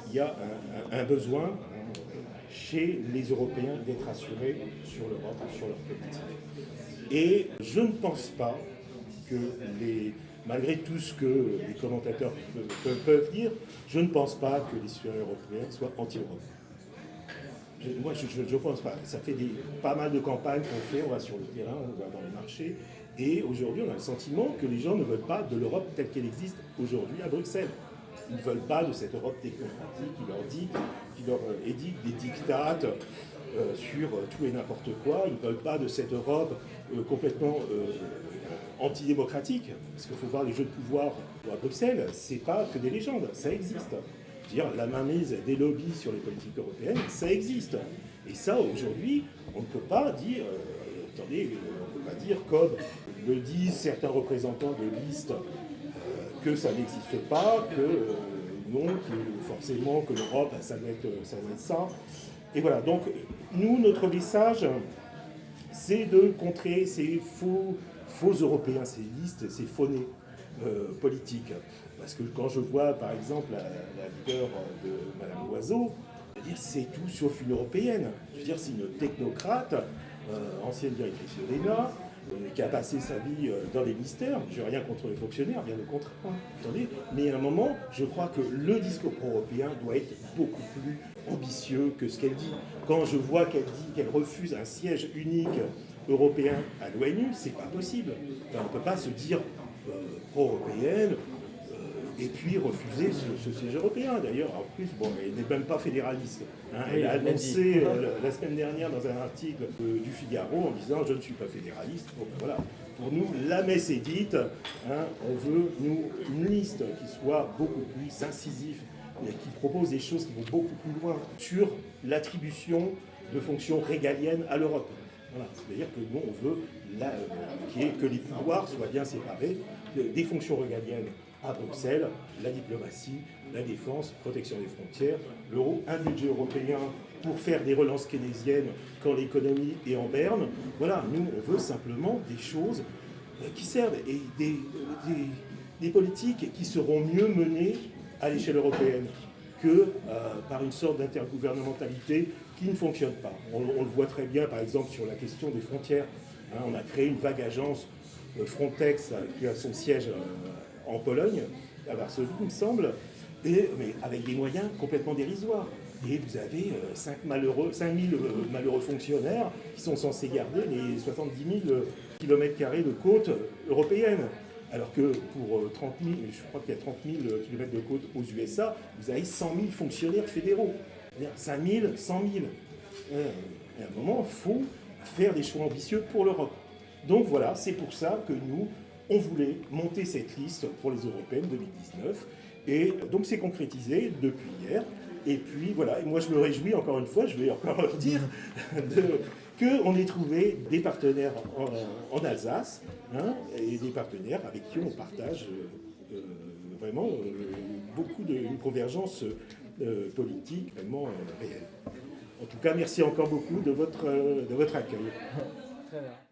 il y a un besoin chez les Européens d'être assurés sur l'Europe, sur leur politique. Et je ne pense pas que malgré tout ce que les commentateurs peuvent dire, je ne pense pas que les citoyens européens soient anti-Europe. Moi, je ne pense pas. Ça fait pas mal de campagnes qu'on fait, on va sur le terrain, on va dans les marchés, et aujourd'hui, on a le sentiment que les gens ne veulent pas de l'Europe telle qu'elle existe aujourd'hui à Bruxelles. Ils ne veulent pas de cette Europe technocratique qui leur édicte des dictates sur tout et n'importe quoi. Ils ne veulent pas de cette Europe complètement antidémocratique. Parce qu'il faut voir les jeux de pouvoir à Bruxelles, c'est pas que des légendes, ça existe. Je veux dire, la mainmise des lobbies sur les politiques européennes, ça existe. Et ça, aujourd'hui, on ne peut pas dire, attendez, on ne peut pas dire, comme le disent certains représentants de listes, que ça n'existe pas, que non, que forcément que l'Europe, ça doit être ça. Et voilà, donc nous, notre message, c'est de contrer ces faux Européens, ces listes, ces faux-nés politiques. Parce que quand je vois, par exemple, la leader de Mme Loiseau, c'est tout sauf une européenne. Je veux dire, c'est une technocrate, ancienne directrice de l'ENA, qui a passé sa vie dans les mystères. Je n'ai rien contre les fonctionnaires, bien au contraire. Attendez, mais à un moment, je crois que le discours pro-européen doit être beaucoup plus ambitieux que ce qu'elle dit. Quand je vois qu'elle dit qu'elle refuse un siège unique européen à l'ONU, c'est pas possible. Enfin, on ne peut pas se dire pro-européenne et puis refuser ce siège européen. D'ailleurs, en plus, bon, elle n'est même pas fédéraliste. Hein. Elle a annoncé la semaine dernière dans un article du Figaro en disant « je ne suis pas fédéraliste ». Bon, voilà. Pour nous, la messe est dite. Hein. On veut, nous, une liste qui soit beaucoup plus incisive et qui propose des choses qui vont beaucoup plus loin sur l'attribution de fonctions régaliennes à l'Europe. Voilà. C'est-à-dire que nous, on veut que les pouvoirs soient bien séparés des fonctions régaliennes à Bruxelles, la diplomatie, la défense, protection des frontières, l'euro, un budget européen pour faire des relances keynésiennes quand l'économie est en berne. Voilà, nous, on veut simplement des choses qui servent et des politiques qui seront mieux menées à l'échelle européenne que par une sorte d'intergouvernementalité qui ne fonctionne pas. On le voit très bien, par exemple, sur la question des frontières. Hein, on a créé une vague agence Frontex qui a son siège en Pologne, à Varsovie, il me semble, mais avec des moyens complètement dérisoires. Et vous avez 5 000 malheureux fonctionnaires qui sont censés garder les 70 000 km² de côte européenne. Alors que pour 30 000, je crois qu'il y a 30 000 km de côte aux USA, vous avez 100 000 fonctionnaires fédéraux. 5 000, 100 000. Et à un moment, il faut faire des choix ambitieux pour l'Europe. Donc voilà, c'est pour ça que nous, on voulait monter cette liste pour les européennes 2019. Et donc c'est concrétisé depuis hier. Et puis voilà, et moi je me réjouis encore une fois, je vais encore leur dire, qu'on ait trouvé des partenaires en Alsace, hein, et des partenaires avec qui on partage vraiment beaucoup d'une convergence politique vraiment réelle. En tout cas, merci encore beaucoup de votre accueil. Très bien.